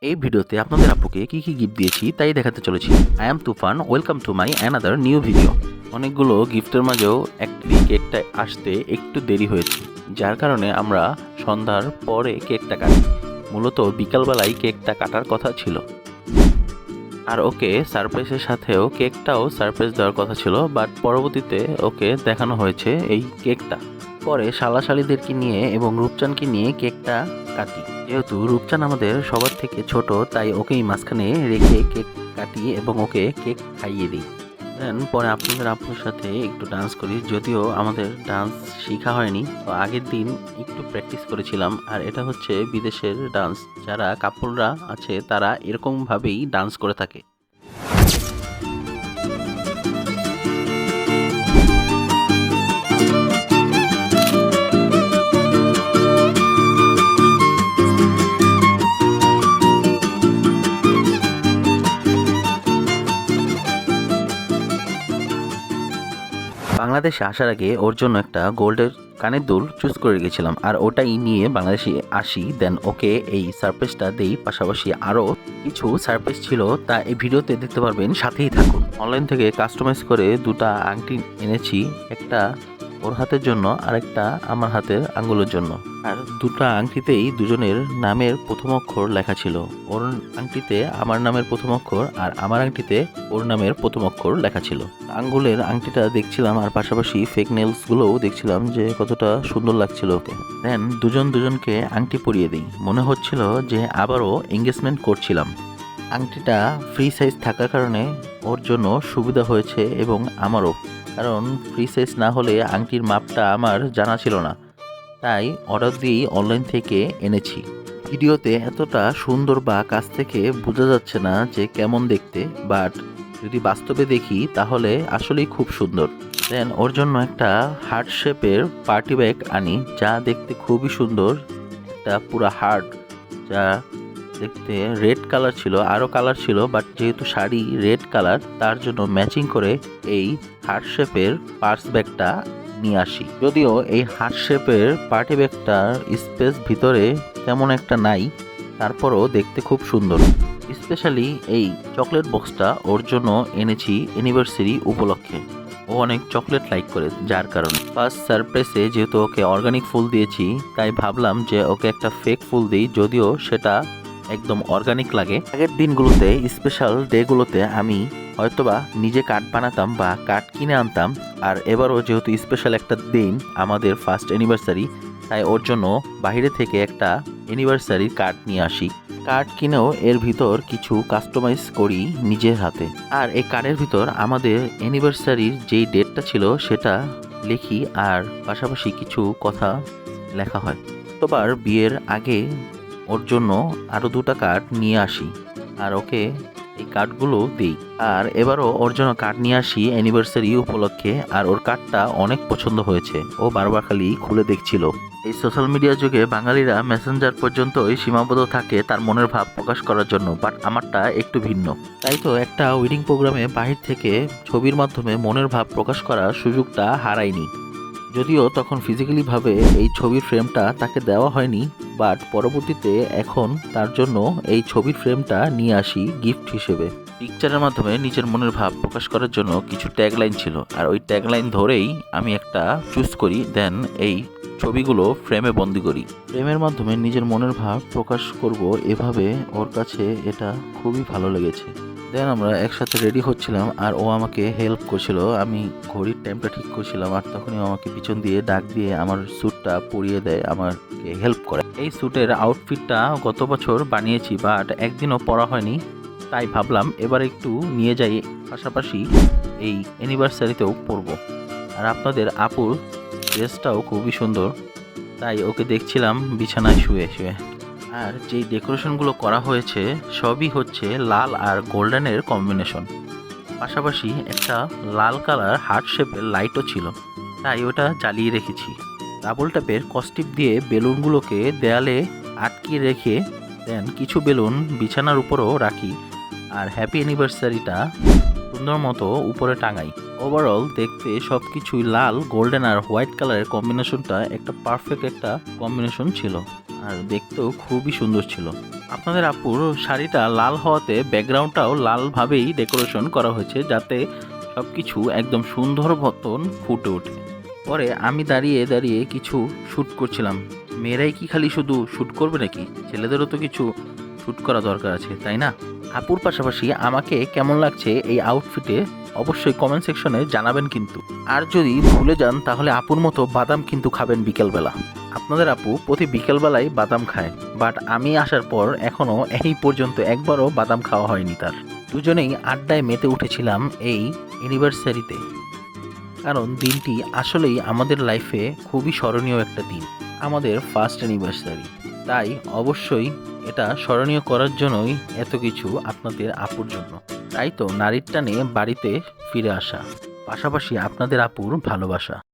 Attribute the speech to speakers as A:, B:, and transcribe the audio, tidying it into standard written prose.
A: এই ভিডিওতে আপনাদের আপুকে কি কি গিফট দিয়েছি তাই দেখাতে চলেছি। I am Toofan, welcome to my another new video. অনেকগুলো গিফটের মাঝেও একটি কেকটা আসতে একটু দেরি হয়েছে, যার কারণে আমরা সন্ধ্যার পরে কেকটা কাটি। মূলত বিকালবেলায় কেকটা কাটার কথা ছিল, আর ওকে সারপ্রাইজের সাথেও কেকটাও সারপ্রাইজ দেওয়ার কথা ছিল, বাট পরবর্তীতে ওকে দেখানো হয়েছে এই কেকটা। পরে শালাশালিদেরকে নিয়ে এবং রূপচানকে নিয়ে কেকটা কাটি। যেহেতু রূপচান আমাদের সবার থেকে ছোট, তাই ওকেই মাঝখানে রেখে কেক কাটি এবং ওকে কেক খাইয়ে দিই। দেন পরে আপনাদের আপুর সাথে একটু ডান্স করি, যদিও আমাদের ডান্স শেখা হয়নি, তো আগের দিন একটু প্র্যাকটিস করেছিলাম। আর এটা হচ্ছে বিদেশের ডান্স, যারা কাপলরা আছে তারা এরকমভাবেই ডান্স করে থাকে। বাংলাদেশে আসার আগে ওর জন্য একটা গোল্ডের কানের দুল চুজ করে রেখেছিলাম, আর ওটাই নিয়ে বাংলাদেশে আসি। দেন ওকে এই সারপ্রাইজটা দেই, পাশাপাশি আরও কিছু সারপ্রাইজ ছিল, তা এই ভিডিওতে দেখতে পারবেন, সাথেই থাকুন। অনলাইন থেকে কাস্টমাইজ করে দুটা আংটি এনেছি, একটা ওর হাতের জন্য আর একটা আমার হাতের আঙ্গুলের জন্য। আর দুটা আংটিতেই দুজনের নামের প্রথম অক্ষর লেখা ছিল। ওর আংটিতে আমার নামের প্রথম অক্ষর, আর আমার আংটিতে ওর নামের প্রথম অক্ষর লেখা ছিল। আঙ্গুলের আংটিটা দেখছিলাম, আর পাশাপাশি ফেক নেলস গুলোও দেখছিলাম যে কতটা সুন্দর লাগছিল ওকে। দেন দুজনকে আংটি পরিয়ে দিই। মনে হচ্ছিল যে আবারও এঙ্গেজমেন্ট করছিলাম। আংটিটা ফ্রি সাইজ থাকার কারণে ওর জন্য সুবিধা হয়েছে এবং আমারও, কারণ ফ্রি সাইজ না হলে আংটির মাপটা আমার জানা ছিল না, তাই অর্ডার দিয়েই অনলাইন থেকে এনেছি। ভিডিওতে এতটা সুন্দর বা কাছ থেকে বোঝা যাচ্ছে না যে কেমন দেখতে, বাট যদি বাস্তবে দেখি তাহলে আসলেই খুব সুন্দর। দেন ওর জন্য একটা হার্ট শেপের পার্টি ব্যাগ আনি, যা দেখতে খুবই সুন্দর। একটা পুরো হার্ট, যা দেখতে রেড কালার ছিল, আরও কালার ছিল, বাট যেহেতু শাড়ি রেড কালার, তার জন্য ম্যাচিং করে এই হার্ট শেপের পার্স ব্যাগটা নিয়ে আসি। যদিও এই হার্ট শেপের পার্টি ব্যাগটার স্পেস ভিতরে তেমন একটা নাই, তারপরও দেখতে খুব সুন্দর। স্পেশালি এই চকলেট বক্সটা ওর জন্য এনেছি অ্যানিভার্সারি উপলক্ষে। ও অনেক চকলেট লাইক করে, যার কারণে ফার্স্ট সারপ্রাইজে যেহেতু ওকে অর্গানিক ফুল দিয়েছি, তাই ভাবলাম যে ওকে একটা ফেক ফুল দিই, যদিও সেটা একদম অর্গানিক লাগে। আগের দিনগুলোতে, স্পেশাল ডেগুলোতে আমি হয়তোবা নিজে কার্ড বানাতাম বা কার্ড কিনে আনতাম, আর এবারও যেহেতু স্পেশাল একটা দিন আমাদের ফার্স্ট অ্যানিভার্সারি, তাই ওর জন্য বাইরে থেকে একটা অ্যানিভার্সারি কার্ড নিয়ে আসি। কার্ড কিনেও এর ভিতর কিছু কাস্টমাইজ করি নিজের হাতে, আর এই কার্ডের ভিতর আমাদের অ্যানিভার্সারির যেই ডেটটা ছিল সেটা লিখি, আর পাশাপাশি কিছু কথা লেখা হয়। তোবার বিয়ের আগে ওর জন্য আরও দুটা কার্ড নিয়ে আসি, আর ওকে এই কার্ডগুলো দিই। আর এবারও ওর জন্য কার্ড নিয়ে আসি অ্যানিভার্সারি উপলক্ষে, আর ওর কার্ডটা অনেক পছন্দ হয়েছে। ও বারবার খালি খুলে দেখছিল। এই সোশ্যাল মিডিয়া যুগে বাঙালিরা মেসেঞ্জার পর্যন্তই সীমাবদ্ধ থাকে তার মনের ভাব প্রকাশ করার জন্য, বাট আমারটা একটু ভিন্ন। তাই তো একটা ওয়েডিং প্রোগ্রামে বাহির থেকে ছবির মাধ্যমে মনের ভাব প্রকাশ করার সুযোগটা হারাইনি। যদিও তখন ফিজিক্যালিভাবে এই ছবির ফ্রেমটা তাকে দেওয়া হয়নি, বাট পরবর্তীতে এখন তার জন্য এই ছবির ফ্রেমটা নিয়ে আসি গিফট হিসেবে। পিকচারের মাধ্যমে নিজের মনের ভাব প্রকাশ করার জন্য কিছু ট্যাগলাইন ছিল, আর ওই ট্যাগলাইন ধরেই আমি একটা চুজ করি। দেন এই ছবিগুলো ফ্রেমে বন্দি করি। ফ্রেমের মাধ্যমে নিজের মনের ভাব প্রকাশ করব, এভাবে ওর কাছে এটা খুবই ভালো লেগেছে। দেন আমরা একসাথে রেডি হচ্ছিলাম, আর ও আমাকে হেল্প করছিল। আমি ঘড়ির টাইমটা ঠিক করছিলাম, আর তখনই আমাকে পিছন দিয়ে ডাক দিয়ে আমার স্যুটটা পরিয়ে দেয়, আমাকে হেল্প করে। এই স্যুটের আউটফিটটা গত বছর বানিয়েছি, বাট একদিনও পরা হয়নি, তাই ভাবলাম এবার একটু নিয়ে যাই, পাশাপাশি এই অ্যানিভার্সারিতেও পরবো। আর আপনাদের আপুর ড্রেসটাও খুবই সুন্দর, তাই ওকে দেখছিলাম বিছানায় শুয়ে শুয়ে। আর যেই ডেকোরেশনগুলো করা হয়েছে সবই হচ্ছে লাল আর গোল্ডেনের কম্বিনেশন, পাশাপাশি একটা লাল কালার হার্ট শেপের লাইটও ছিল, তাই ওটা জ্বালিয়ে রেখেছি। ডাবল ট্যাপের কস্টিপ দিয়ে বেলুনগুলোকে দেয়ালে আটকে রেখে, দেন কিছু বেলুন বিছানার উপরও রাখি, আর হ্যাপি অ্যানিভার্সারিটা সুন্দর মতো উপরে টাঙাই। ওভারঅল দেখতে সব কিছুই লাল, গোল্ডেন আর হোয়াইট কালারের কম্বিনেশনটা একটা পারফেক্ট একটা কম্বিনেশন ছিল। আর দেখতেও খুবই সুন্দর ছিল। আপনাদের আপুর শাড়িটা লাল হওয়াতে ব্যাকগ্রাউন্ডটাও লালভাবেই ডেকোরেশন করা হয়েছে, যাতে সব কিছু একদম সুন্দর মতন ফুটে ওঠে। পরে আমি দাঁড়িয়ে দাঁড়িয়ে কিছু শ্যুট করছিলাম। মেয়েরাই কি খালি শুধু শ্যুট করবে নাকি? ছেলেদেরও তো কিছু শ্যুট করা দরকার আছে, তাই না? আপুর পাশাপাশি আমাকে কেমন লাগছে এই আউটফিটে অবশ্যই কমেন্ট সেকশনে জানাবেন কিন্তু। আর যদি ভুলে যান তাহলে আপুর মতো বাদাম কিন্তু খাবেন বিকেলবেলা। আপনাদের আপু প্রতি বিকেলবেলায় বাদাম খায়, বাট আমি আসার পর এখনও এই পর্যন্ত একবারও বাদাম খাওয়া হয়নি তার। দুজনেই আড্ডায় মেতে উঠেছিলাম এই অ্যানিভার্সারিতে, কারণ দিনটি আসলেই আমাদের লাইফে খুবই স্মরণীয় একটা দিন, আমাদের ফার্স্ট অ্যানিভার্সারি। তাই অবশ্যই এটা স্মরণীয় করার জন্যই এত কিছু আপনাদের আপুর জন্য। তাই তো নারীর টানে বাড়িতে ফিরে আসা, পাশাপাশি আপনাদের আপুর ভালোবাসা।